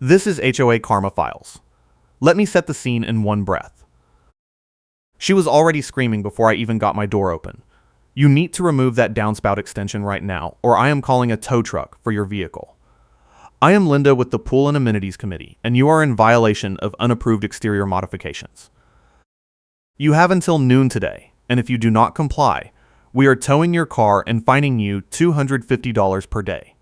This is HOA Karma Files. Let me set the scene in one breath. She was already screaming before I even got my door open. You need to remove that downspout extension right now, or I am calling a tow truck for your vehicle. I am Linda with the Pool and Amenities Committee, and you are in violation of unapproved exterior modifications. You have until noon today, and if you do not comply, we are towing your car and fining you $250 per day.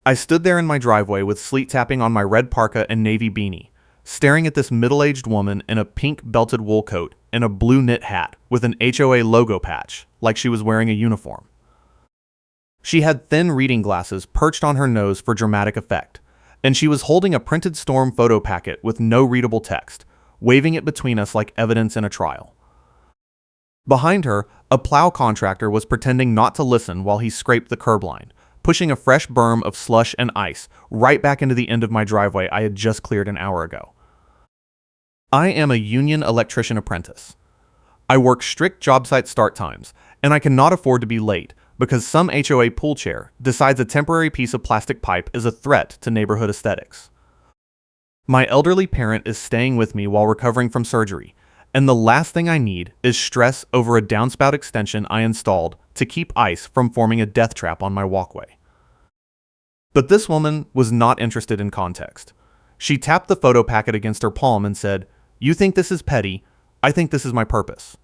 I stood there in my driveway with sleet tapping on my red parka and navy beanie, staring at this middle-aged woman in a pink belted wool coat and a blue knit hat with an HOA logo patch, like she was wearing a uniform. She had thin reading glasses perched on her nose for dramatic effect, and she was holding a printed storm photo packet with no readable text, waving it between us like evidence in a trial. Behind her, a plow contractor was pretending not to listen while he scraped the curb line, pushing a fresh berm of slush and ice right back into the end of my driveway I had just cleared an hour ago. I am a union electrician apprentice. I work strict job site start times, and I cannot afford to be late because some HOA pool chair decides a temporary piece of plastic pipe is a threat to neighborhood aesthetics. My elderly parent is staying with me while recovering from surgery, and the last thing I need is stress over a downspout extension I installed to keep ice from forming a death trap on my walkway. But this woman was not interested in context. She tapped the photo packet against her palm and said, "You think this is petty? I think this is my purpose.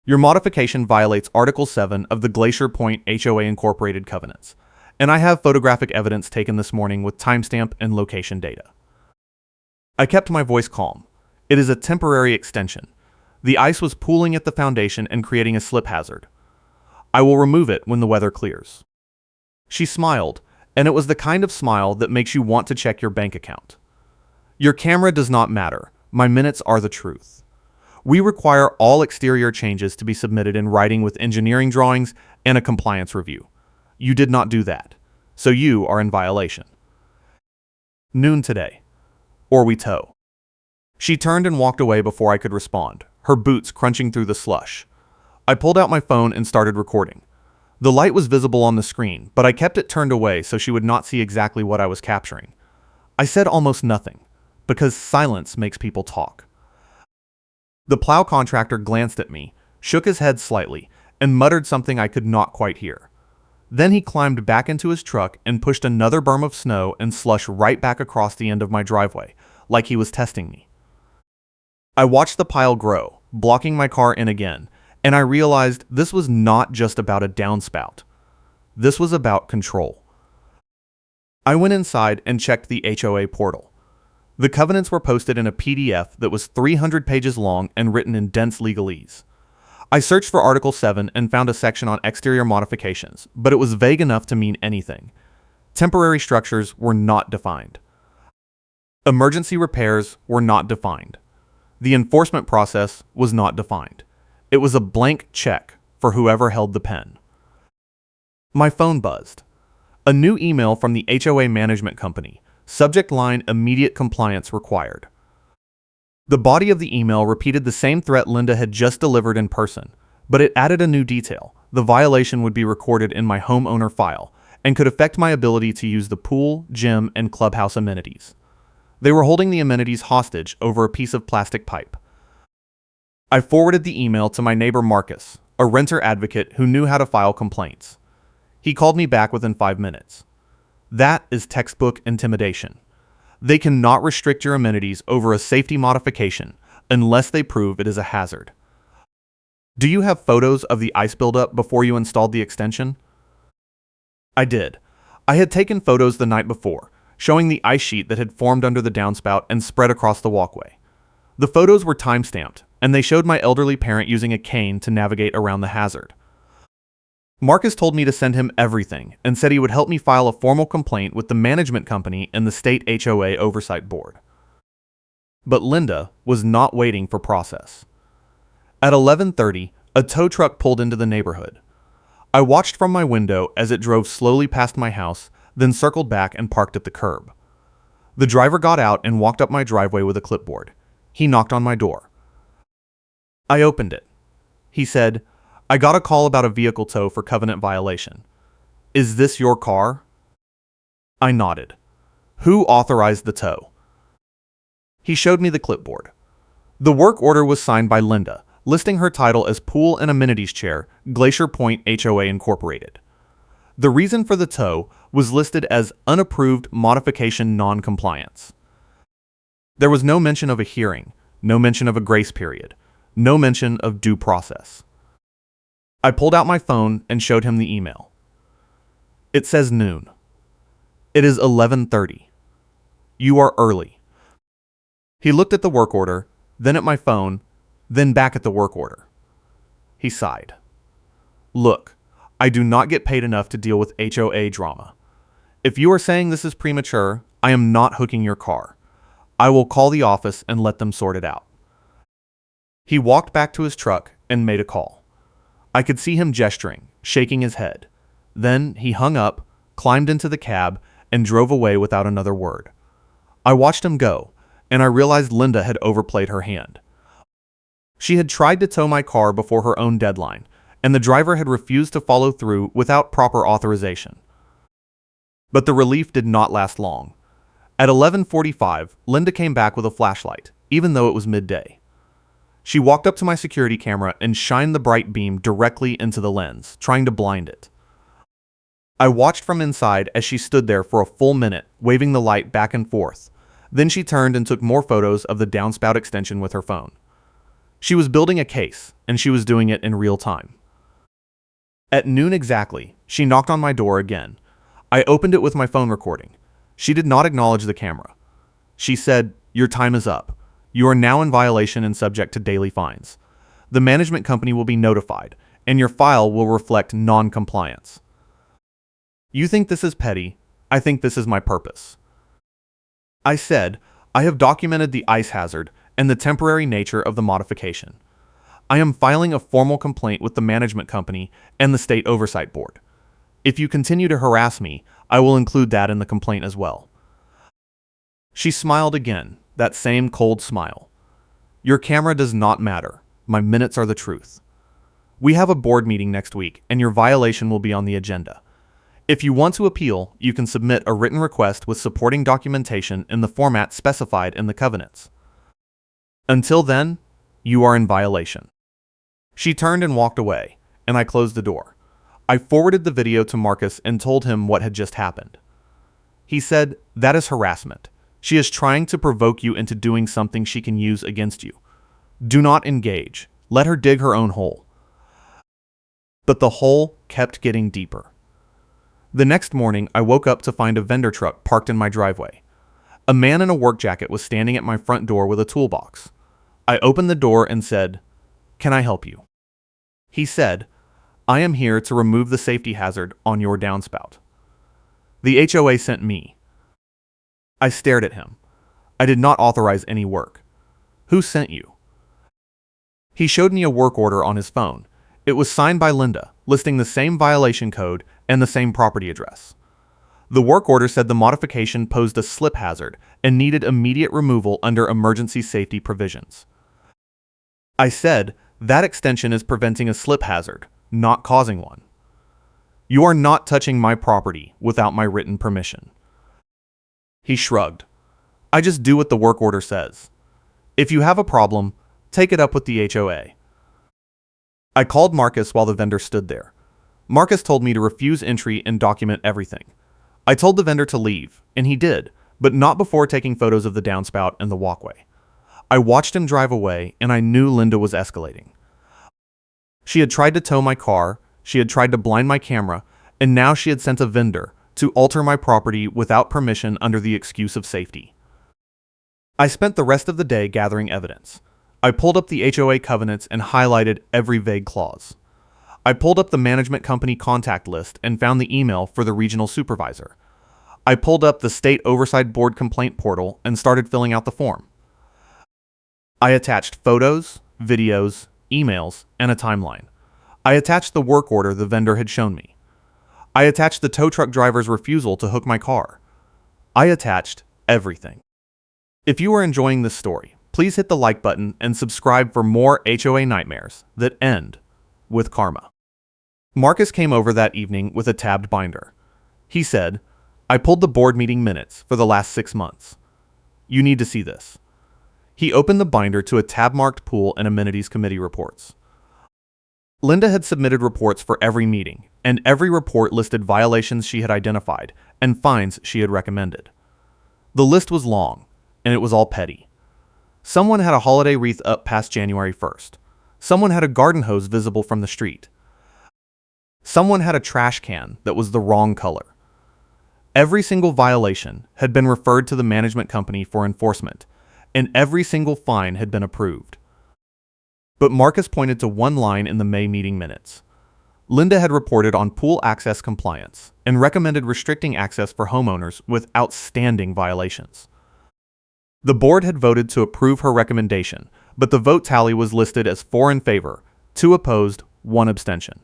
Your modification violates Article 7 of the Glacier Point HOA Incorporated Covenants, and I have photographic evidence taken this morning with timestamp and location data." I kept my voice calm. It is a temporary extension. The ice was pooling at the foundation and creating a slip hazard. I will remove it when the weather clears. She smiled, and it was the kind of smile that makes you want to check your bank account. Your camera does not matter. My minutes are the truth. We require all exterior changes to be submitted in writing with engineering drawings and a compliance review. You did not do that, so you are in violation. Noon today, or we tow. She turned and walked away before I could respond, her boots crunching through the slush. I pulled out my phone and started recording. The light was visible on the screen, but I kept it turned away so she would not see exactly what I was capturing. I said almost nothing, because silence makes people talk. The plow contractor glanced at me, shook his head slightly, and muttered something I could not quite hear. Then he climbed back into his truck and pushed another berm of snow and slush right back across the end of my driveway, like he was testing me. I watched the pile grow, blocking my car in again, and I realized this was not just about a downspout. This was about control. I went inside and checked the HOA portal. The covenants were posted in a PDF that was 300 pages long and written in dense legalese. I searched for Article 7 and found a section on exterior modifications, but it was vague enough to mean anything. Temporary structures were not defined. Emergency repairs were not defined. The enforcement process was not defined. It was a blank check for whoever held the pen. My phone buzzed. A new email from the HOA management company. Subject line: immediate compliance required. The body of the email repeated the same threat Linda had just delivered in person, but it added a new detail. The violation would be recorded in my homeowner file and could affect my ability to use the pool, gym, and clubhouse amenities. They were holding the amenities hostage over a piece of plastic pipe. I forwarded the email to my neighbor Marcus, a renter advocate who knew how to file complaints. He called me back within 5 minutes. That is textbook intimidation. They cannot restrict your amenities over a safety modification unless they prove it is a hazard. Do you have photos of the ice buildup before you installed the extension? I did. I had taken photos the night before, showing the ice sheet that had formed under the downspout and spread across the walkway. The photos were time-stamped, and they showed my elderly parent using a cane to navigate around the hazard. Marcus told me to send him everything and said he would help me file a formal complaint with the management company and the state HOA oversight board. But Linda was not waiting for process. At 11:30, a tow truck pulled into the neighborhood. I watched from my window as it drove slowly past my house, then circled back and parked at the curb. The driver got out and walked up my driveway with a clipboard. He knocked on my door. I opened it. He said, "I got a call about a vehicle tow for covenant violation. Is this your car?" I nodded. Who authorized the tow? He showed me the clipboard. The work order was signed by Linda, listing her title as Pool and Amenities Chair, Glacier Point HOA Incorporated. The reason for the tow was listed as unapproved modification non-compliance. There was no mention of a hearing, no mention of a grace period, no mention of due process. I pulled out my phone and showed him the email. It says noon. It is 11:30. You are early. He looked at the work order, then at my phone, then back at the work order. He sighed. Look, I do not get paid enough to deal with HOA drama. If you are saying this is premature, I am not hooking your car. I will call the office and let them sort it out. He walked back to his truck and made a call. I could see him gesturing, shaking his head. Then he hung up, climbed into the cab, and drove away without another word. I watched him go, and I realized Linda had overplayed her hand. She had tried to tow my car before her own deadline, and the driver had refused to follow through without proper authorization. But the relief did not last long. At 11:45, Linda came back with a flashlight, even though it was midday. She walked up to my security camera and shined the bright beam directly into the lens, trying to blind it. I watched from inside as she stood there for a full minute, waving the light back and forth. Then she turned and took more photos of the downspout extension with her phone. She was building a case, and she was doing it in real time. At noon exactly, she knocked on my door again. I opened it with my phone recording. She did not acknowledge the camera. She said, "Your time is up. You are now in violation and subject to daily fines. The management company will be notified, and your file will reflect non-compliance." You think this is petty? I think this is my purpose. I said, I have documented the ice hazard and the temporary nature of the modification. I am filing a formal complaint with the management company and the State Oversight Board. If you continue to harass me, I will include that in the complaint as well. She smiled again, that same cold smile. Your camera does not matter. My minutes are the truth. We have a board meeting next week, and your violation will be on the agenda. If you want to appeal, you can submit a written request with supporting documentation in the format specified in the covenants. Until then, you are in violation. She turned and walked away, and I closed the door. I forwarded the video to Marcus and told him what had just happened. He said, "That is harassment. She is trying to provoke you into doing something she can use against you. Do not engage. Let her dig her own hole." But the hole kept getting deeper. The next morning, I woke up to find a vendor truck parked in my driveway. A man in a work jacket was standing at my front door with a toolbox. I opened the door and said, "Can I help you?" He said, "I am here to remove the safety hazard on your downspout." The HOA sent me. I stared at him. I did not authorize any work. Who sent you? He showed me a work order on his phone. It was signed by Linda, listing the same violation code and the same property address. The work order said the modification posed a slip hazard and needed immediate removal under emergency safety provisions. I said, that extension is preventing a slip hazard, not causing one. You are not touching my property without my written permission. He shrugged. I just do what the work order says. If you have a problem, take it up with the HOA. I called Marcus while the vendor stood there. Marcus told me to refuse entry and document everything. I told the vendor to leave, and he did, but not before taking photos of the downspout and the walkway. I watched him drive away, and I knew Linda was escalating. She had tried to tow my car, she had tried to blind my camera, and now she had sent a vendor to alter my property without permission under the excuse of safety. I spent the rest of the day gathering evidence. I pulled up the HOA covenants and highlighted every vague clause. I pulled up the management company contact list and found the email for the regional supervisor. I pulled up the State Oversight Board complaint portal and started filling out the form. I attached photos, videos, emails, and a timeline. I attached the work order the vendor had shown me. I attached the tow truck driver's refusal to hook my car. I attached everything. If you are enjoying this story, please hit the like button and subscribe for more HOA nightmares that end with karma. Marcus came over that evening with a tabbed binder. He said, I pulled the board meeting minutes for the last 6 months. You need to see this. He opened the binder to a tab-marked Pool and Amenities Committee reports. Linda had submitted reports for every meeting, and every report listed violations she had identified and fines she had recommended. The list was long, and it was all petty. Someone had a holiday wreath up past January 1st. Someone had a garden hose visible from the street. Someone had a trash can that was the wrong color. Every single violation had been referred to the management company for enforcement, and every single fine had been approved. But Marcus pointed to one line in the May meeting minutes. Linda had reported on pool access compliance and recommended restricting access for homeowners with outstanding violations. The board had voted to approve her recommendation, but the vote tally was listed as 4 in favor, 2 opposed, 1 abstention.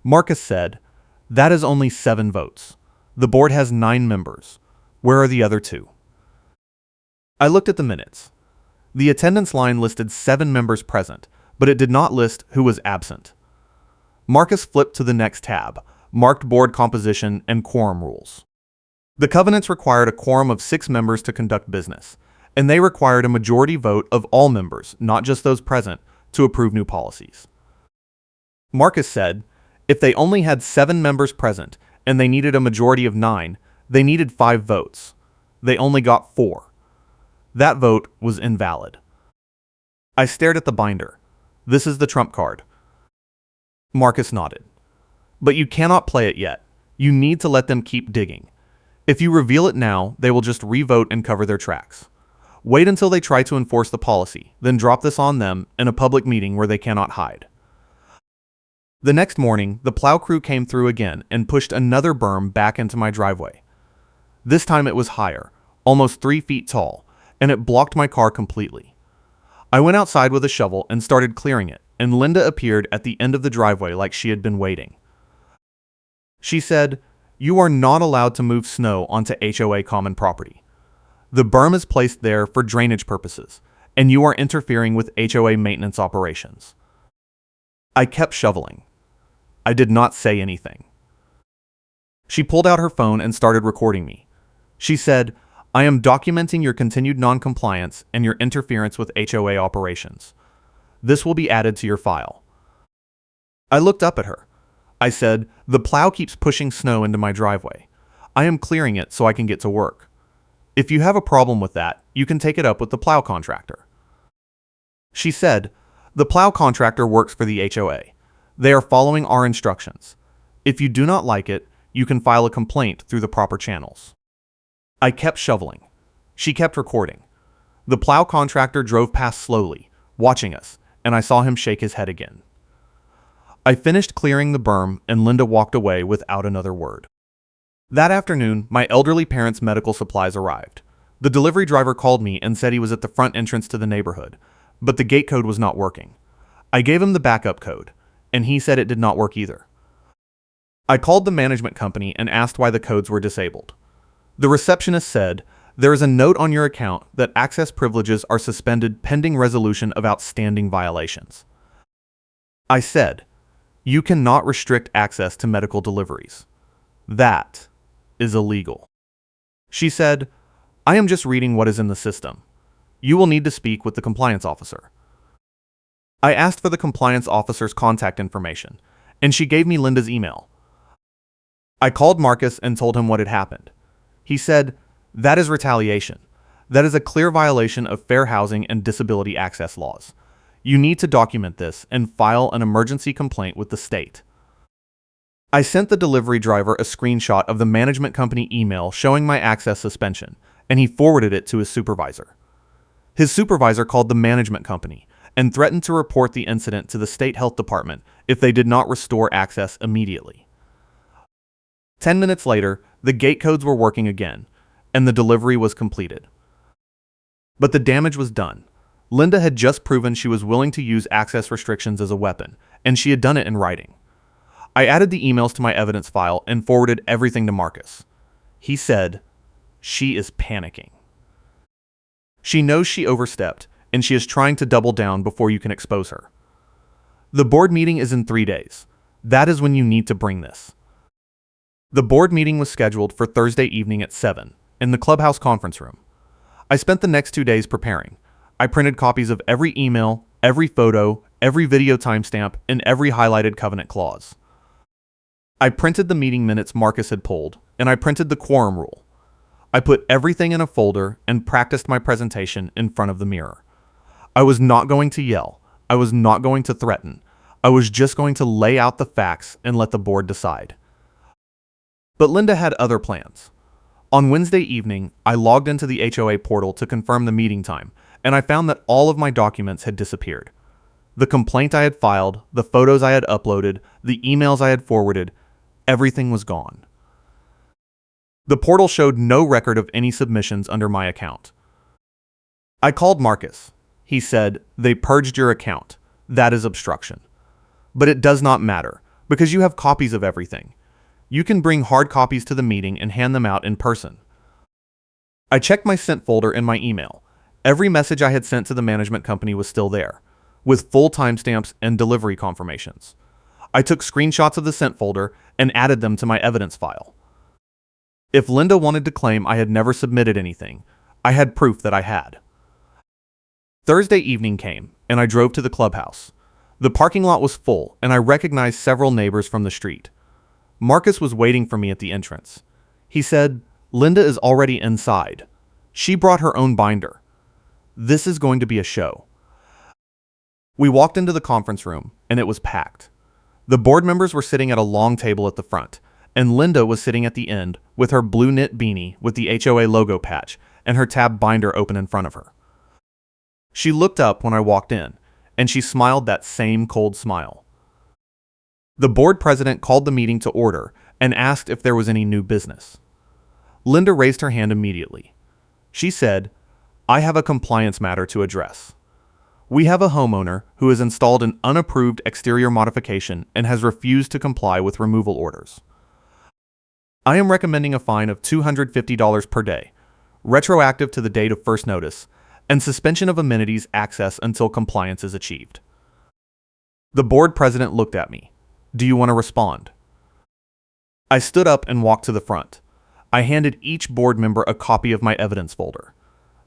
Marcus said, "That is only 7 votes. The board has 9 members. Where are the other 2? I looked at the minutes. The attendance line listed 7 members present, but it did not list who was absent. Marcus flipped to the next tab, marked board composition and quorum rules. The covenants required a quorum of 6 members to conduct business, and they required a majority vote of all members, not just those present, to approve new policies. Marcus said, if they only had 7 members present and they needed a majority of 9, they needed 5 votes. They only got 4. That vote was invalid. I stared at the binder. This is the trump card. Marcus nodded. But you cannot play it yet. You need to let them keep digging. If you reveal it now, they will just re-vote and cover their tracks. Wait until they try to enforce the policy, then drop this on them in a public meeting where they cannot hide. The next morning, the plow crew came through again and pushed another berm back into my driveway. This time it was higher, almost 3 feet tall, and it blocked my car completely. I went outside with a shovel and started clearing it, and Linda appeared at the end of the driveway like she had been waiting. She said, "You are not allowed to move snow onto HOA common property. The berm is placed there for drainage purposes, and you are interfering with HOA maintenance operations." I kept shoveling. I did not say anything. She pulled out her phone and started recording me. She said, "I am documenting your continued non-compliance and your interference with HOA operations. This will be added to your file." I looked up at her. I said, "The plow keeps pushing snow into my driveway. I am clearing it so I can get to work. If you have a problem with that, you can take it up with the plow contractor." She said, "The plow contractor works for the HOA. They are following our instructions. If you do not like it, you can file a complaint through the proper channels." I kept shoveling. She kept recording. The plow contractor drove past slowly, watching us, and I saw him shake his head again. I finished clearing the berm, and Linda walked away without another word. That afternoon, my elderly parents' medical supplies arrived. The delivery driver called me and said he was at the front entrance to the neighborhood, but the gate code was not working. I gave him the backup code, and he said it did not work either. I called the management company and asked why the codes were disabled. The receptionist said, "There is a note on your account that access privileges are suspended pending resolution of outstanding violations." I said, "You cannot restrict access to medical deliveries. That is illegal." She said, "I am just reading what is in the system. You will need to speak with the compliance officer." I asked for the compliance officer's contact information, and she gave me Linda's email. I called Marcus and told him what had happened. He said, "That is retaliation. That is a clear violation of fair housing and disability access laws. You need to document this and file an emergency complaint with the state." I sent the delivery driver a screenshot of the management company email showing my access suspension, and he forwarded it to his supervisor. His supervisor called the management company and threatened to report the incident to the state health department if they did not restore access immediately. 10 minutes later, the gate codes were working again, and the delivery was completed. But the damage was done. Linda had just proven she was willing to use access restrictions as a weapon, and she had done it in writing. I added the emails to my evidence file and forwarded everything to Marcus. He said, "She is panicking. She knows she overstepped, and she is trying to double down before you can expose her. The board meeting is in 3 days. That is when you need to bring this." The board meeting was scheduled for Thursday evening at 7 in the clubhouse conference room. I spent the next 2 days preparing. I printed copies of every email, every photo, every video timestamp, and every highlighted covenant clause. I printed the meeting minutes Marcus had pulled, and I printed the quorum rule. I put everything in a folder and practiced my presentation in front of the mirror. I was not going to yell. I was not going to threaten. I was just going to lay out the facts and let the board decide. But Linda had other plans. On Wednesday evening, I logged into the HOA portal to confirm the meeting time, and I found that all of my documents had disappeared. The complaint I had filed, the photos I had uploaded, the emails I had forwarded, everything was gone. The portal showed no record of any submissions under my account. I called Marcus. He said, "They purged your account. That is obstruction. But it does not matter, because you have copies of everything. You can bring hard copies to the meeting and hand them out in person." I checked my sent folder in my email. Every message I had sent to the management company was still there, with full timestamps and delivery confirmations. I took screenshots of the sent folder and added them to my evidence file. If Linda wanted to claim I had never submitted anything, I had proof that I had. Thursday evening came, and I drove to the clubhouse. The parking lot was full, and I recognized several neighbors from the street. Marcus was waiting for me at the entrance. He said, "Linda is already inside. She brought her own binder. This is going to be a show." We walked into the conference room, and it was packed. The board members were sitting at a long table at the front, and Linda was sitting at the end with her blue knit beanie with the HOA logo patch and her tab binder open in front of her. She looked up when I walked in, and she smiled that same cold smile. The board president called the meeting to order and asked if there was any new business. Linda raised her hand immediately. She said, "I have a compliance matter to address. We have a homeowner who has installed an unapproved exterior modification and has refused to comply with removal orders. I am recommending a fine of $250 per day, retroactive to the date of first notice, and suspension of amenities access until compliance is achieved." The board president looked at me. "Do you want to respond?" I stood up and walked to the front. I handed each board member a copy of my evidence folder.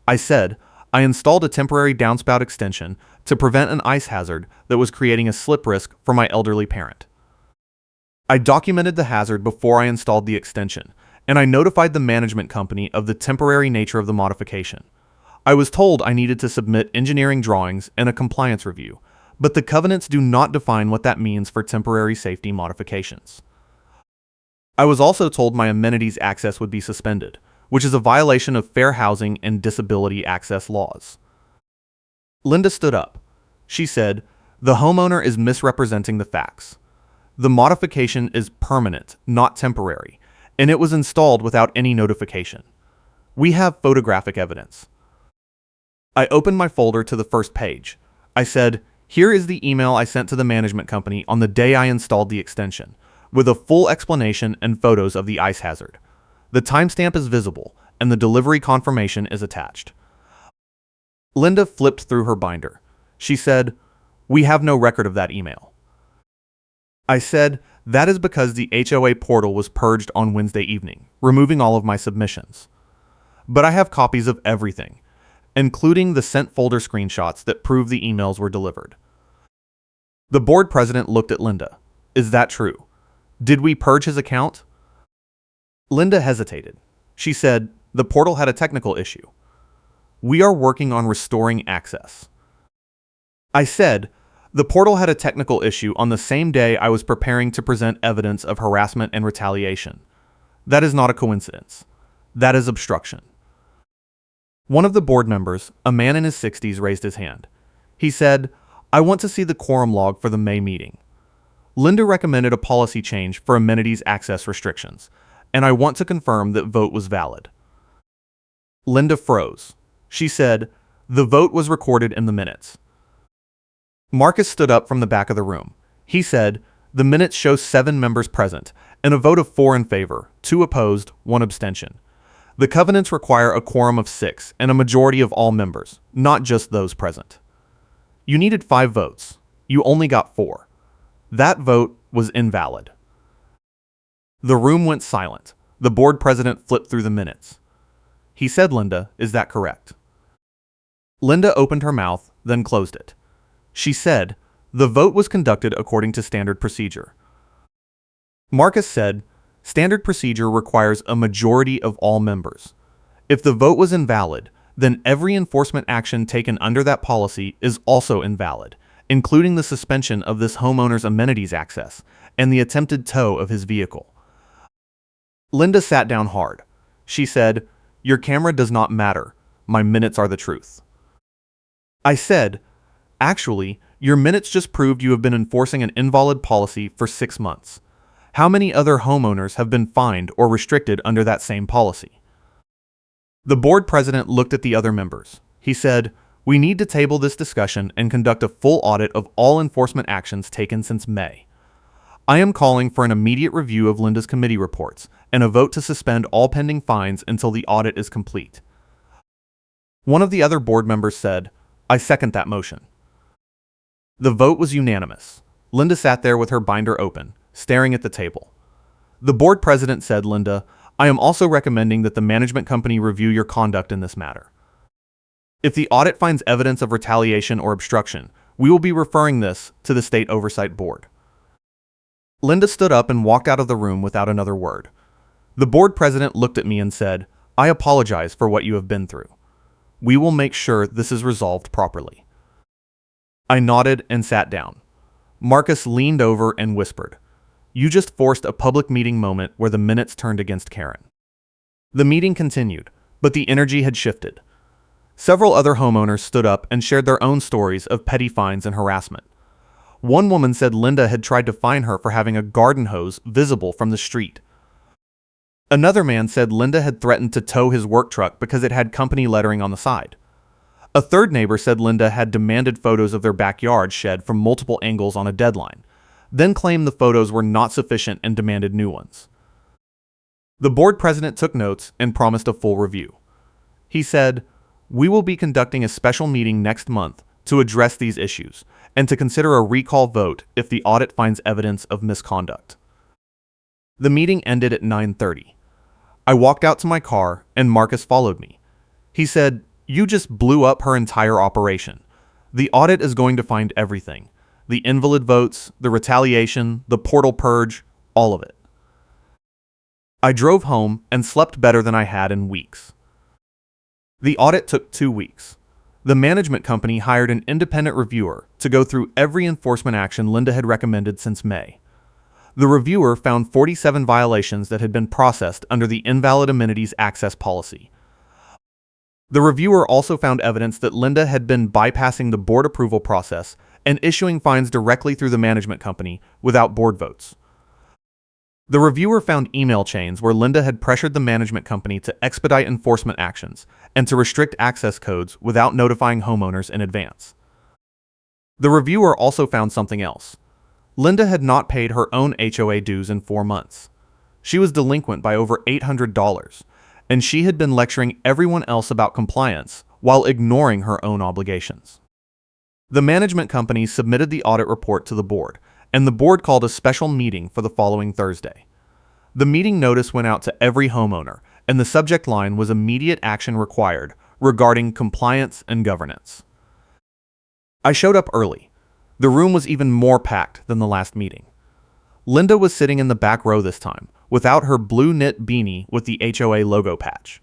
I said, "I installed a temporary downspout extension to prevent an ice hazard that was creating a slip risk for my elderly parent. I documented the hazard before I installed the extension, and I notified the management company of the temporary nature of the modification. I was told I needed to submit engineering drawings and a compliance review, but the covenants do not define what that means for temporary safety modifications. I was also told my amenities access would be suspended, which is a violation of fair housing and disability access laws." Linda stood up. She said, "The homeowner is misrepresenting the facts. The modification is permanent, not temporary, and it was installed without any notification. We have photographic evidence." I opened my folder to the first page. I said, "Here is the email I sent to the management company on the day I installed the extension, with a full explanation and photos of the ice hazard. The timestamp is visible, and the delivery confirmation is attached." Linda flipped through her binder. She said, "We have no record of that email." I said, "That is because the HOA portal was purged on Wednesday evening, removing all of my submissions. But I have copies of everything, including the sent folder screenshots that prove the emails were delivered." The board president looked at Linda. "Is that true? Did we purge his account?" Linda hesitated. She said, "The portal had a technical issue. We are working on restoring access." I said, "The portal had a technical issue on the same day I was preparing to present evidence of harassment and retaliation. That is not a coincidence. That is obstruction." One of the board members, a man in his 60s, raised his hand. He said, "I want to see the quorum log for the May meeting. Linda recommended a policy change for amenities access restrictions, and I want to confirm that vote was valid." Linda froze. She said, "The vote was recorded in the minutes." Marcus stood up from the back of the room. He said, "The minutes show 7 members present, and a vote of 4 in favor, 2 opposed, 1 abstention. The covenants require a quorum of 6 and a majority of all members, not just those present. You needed 5 votes. You only got 4. That vote was invalid." The room went silent. The board president flipped through the minutes. He said, "Linda, is that correct?" Linda opened her mouth, then closed it. She said, "The vote was conducted according to standard procedure." Marcus said, "Standard procedure requires a majority of all members. If the vote was invalid, then every enforcement action taken under that policy is also invalid, including the suspension of this homeowner's amenities access and the attempted tow of his vehicle." Linda sat down hard. She said, "Your camera does not matter. My minutes are the truth." I said, "Actually, your minutes just proved you have been enforcing an invalid policy for 6 months. How many other homeowners have been fined or restricted under that same policy?" The board president looked at the other members. He said, "We need to table this discussion and conduct a full audit of all enforcement actions taken since May. I am calling for an immediate review of Linda's committee reports and a vote to suspend all pending fines until the audit is complete." One of the other board members said, "I second that motion." The vote was unanimous. Linda sat there with her binder open, staring at the table. The board president said, "Linda, I am also recommending that the management company review your conduct in this matter. If the audit finds evidence of retaliation or obstruction, we will be referring this to the State Oversight Board." Linda stood up and walked out of the room without another word. The board president looked at me and said, "I apologize for what you have been through. We will make sure this is resolved properly." I nodded and sat down. Marcus leaned over and whispered, "You just forced a public meeting moment where the minutes turned against Karen." The meeting continued, but the energy had shifted. Several other homeowners stood up and shared their own stories of petty fines and harassment. One woman said Linda had tried to fine her for having a garden hose visible from the street. Another man said Linda had threatened to tow his work truck because it had company lettering on the side. A third neighbor said Linda had demanded photos of their backyard shed from multiple angles on a deadline, then claimed the photos were not sufficient and demanded new ones. The board president took notes and promised a full review. He said, "We will be conducting a special meeting next month to address these issues and to consider a recall vote if the audit finds evidence of misconduct." The meeting ended at 9:30. I walked out to my car and Marcus followed me. He said, "You just blew up her entire operation. The audit is going to find everything. The invalid votes, the retaliation, the portal purge, all of it." I drove home and slept better than I had in weeks. The audit took 2 weeks. The management company hired an independent reviewer to go through every enforcement action Linda had recommended since May. The reviewer found 47 violations that had been processed under the Invalid Amenities Access Policy. The reviewer also found evidence that Linda had been bypassing the board approval process and issuing fines directly through the management company without board votes. The reviewer found email chains where Linda had pressured the management company to expedite enforcement actions and to restrict access codes without notifying homeowners in advance. The reviewer also found something else. Linda had not paid her own HOA dues in 4 months. She was delinquent by over $800, and she had been lecturing everyone else about compliance while ignoring her own obligations. The management company submitted the audit report to the board, and the board called a special meeting for the following Thursday. The meeting notice went out to every homeowner, and the subject line was immediate action required regarding compliance and governance. I showed up early. The room was even more packed than the last meeting. Linda was sitting in the back row this time, without her blue knit beanie with the HOA logo patch.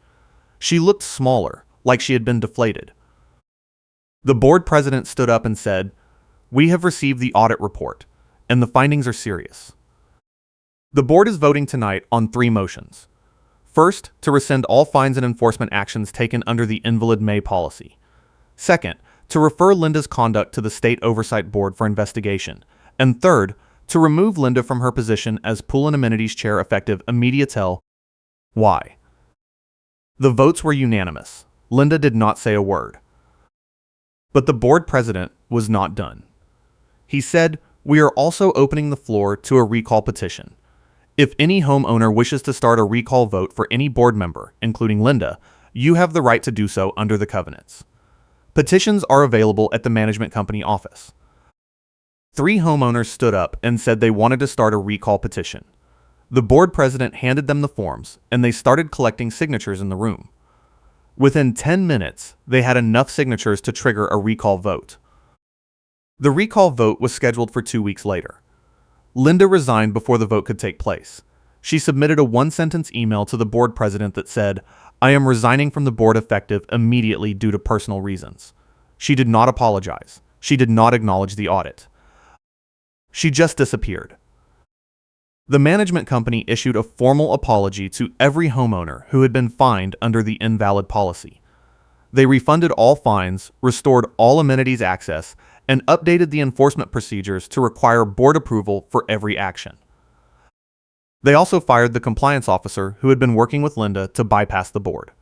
She looked smaller, like she had been deflated. The board president stood up and said, "We have received the audit report, and the findings are serious." The board is voting tonight on 3 motions. First, to rescind all fines and enforcement actions taken under the Invalid May policy. Second, to refer Linda's conduct to the State Oversight Board for investigation. And third, to remove Linda from her position as Pool and Amenities Chair effective immediately. Why? The votes were unanimous. Linda did not say a word. But the board president was not done. He said, "We are also opening the floor to a recall petition. If any homeowner wishes to start a recall vote for any board member, including Linda, you have the right to do so under the covenants. Petitions are available at the management company office." 3 homeowners stood up and said they wanted to start a recall petition. The board president handed them the forms, and they started collecting signatures in the room. Within 10 minutes, they had enough signatures to trigger a recall vote. The recall vote was scheduled for 2 weeks later. Linda resigned before the vote could take place. She submitted a one-sentence email to the board president that said, "I am resigning from the board effective immediately due to personal reasons." She did not apologize. She did not acknowledge the audit. She just disappeared. The management company issued a formal apology to every homeowner who had been fined under the invalid policy. They refunded all fines, restored all amenities access, and updated the enforcement procedures to require board approval for every action. They also fired the compliance officer who had been working with Linda to bypass the board.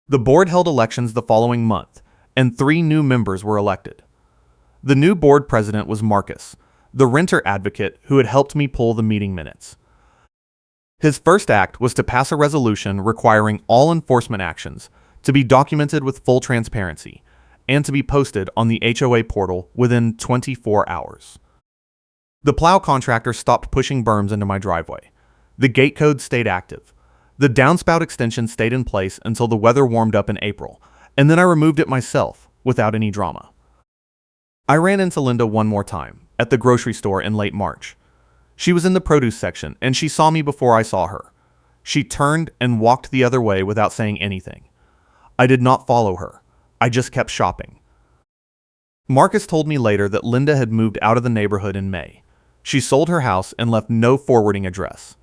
The board held elections the following month, and 3 new members were elected. The new board president was Marcus, the renter advocate who had helped me pull the meeting minutes. His first act was to pass a resolution requiring all enforcement actions to be documented with full transparency and to be posted on the HOA portal within 24 hours. The Plow contractor stopped pushing berms into my driveway. The gate code stayed active. The downspout extension stayed in place until the weather warmed up in April, and then I removed it myself without any drama. I ran into Linda one more time at the grocery store in late March. She was in the produce section and she saw me before I saw her. She turned and walked the other way without saying anything. I did not follow her. I just kept shopping. Marcus told me later that Linda had moved out of the neighborhood in May. She sold her house and left no forwarding address.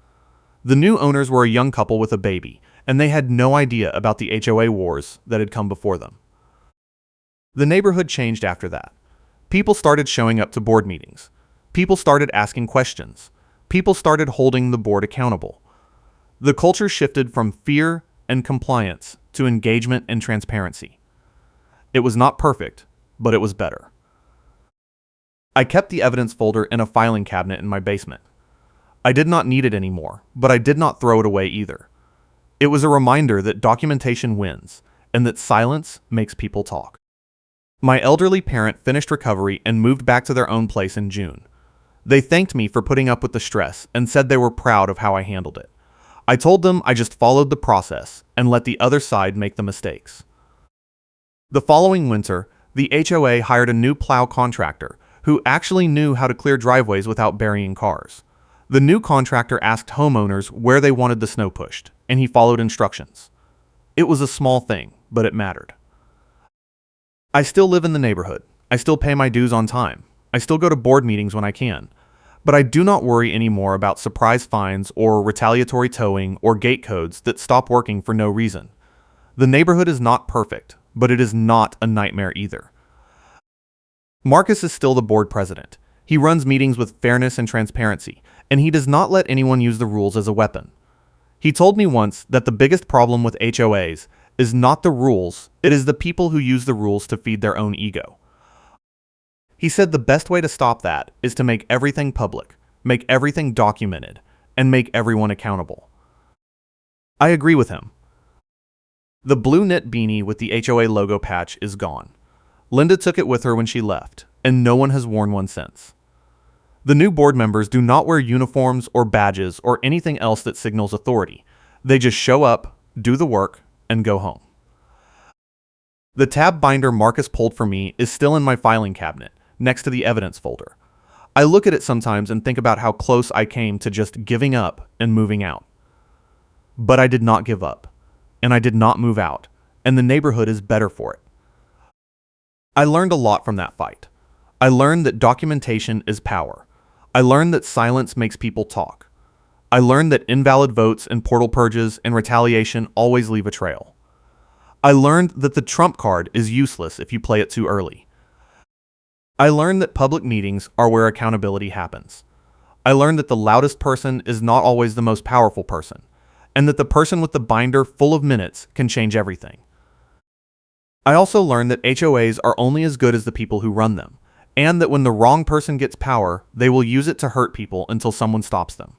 The new owners were a young couple with a baby, and they had no idea about the HOA wars that had come before them. The neighborhood changed after that. People started showing up to board meetings. People started asking questions. People started holding the board accountable. The culture shifted from fear and compliance to engagement and transparency. It was not perfect, but it was better. I kept the evidence folder in a filing cabinet in my basement. I did not need it anymore, but I did not throw it away either. It was a reminder that documentation wins, and that silence makes people talk. My elderly parent finished recovery and moved back to their own place in June. They thanked me for putting up with the stress and said they were proud of how I handled it. I told them I just followed the process and let the other side make the mistakes. The following winter, the HOA hired a new plow contractor who actually knew how to clear driveways without burying cars. The new contractor asked homeowners where they wanted the snow pushed, and he followed instructions. It was a small thing, but it mattered. I still live in the neighborhood. I still pay my dues on time. I still go to board meetings when I can. But I do not worry anymore about surprise fines or retaliatory towing or gate codes that stop working for no reason. The neighborhood is not perfect, but it is not a nightmare either. Marcus is still the board president. He runs meetings with fairness and transparency, and he does not let anyone use the rules as a weapon. He told me once that the biggest problem with HOAs is not the rules, it is the people who use the rules to feed their own ego. He said the best way to stop that is to make everything public, make everything documented, and make everyone accountable. I agree with him. The blue knit beanie with the HOA logo patch is gone. Linda took it with her when she left, and no one has worn one since. The new board members do not wear uniforms or badges or anything else that signals authority. They just show up, do the work, and go home. The tab binder Marcus pulled for me is still in my filing cabinet, next to the evidence folder. I look at it sometimes and think about how close I came to just giving up and moving out. But I did not give up, and I did not move out, and the neighborhood is better for it. I learned a lot from that fight. I learned that documentation is power. I learned that silence makes people talk. I learned that invalid votes and portal purges and retaliation always leave a trail. I learned that the trump card is useless if you play it too early. I learned that public meetings are where accountability happens. I learned that the loudest person is not always the most powerful person, and that the person with the binder full of minutes can change everything. I also learned that HOAs are only as good as the people who run them, and that when the wrong person gets power, they will use it to hurt people until someone stops them.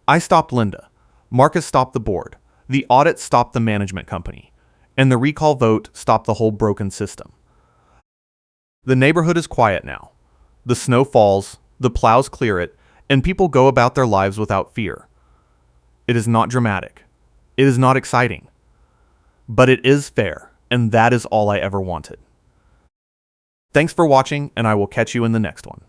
I stopped Linda. Marcus stopped the board. The audit stopped the management company. And the recall vote stopped the whole broken system. The neighborhood is quiet now. The snow falls, the plows clear it, and people go about their lives without fear. It is not dramatic. It is not exciting. But it is fair, and that is all I ever wanted. Thanks for watching, and I will catch you in the next one.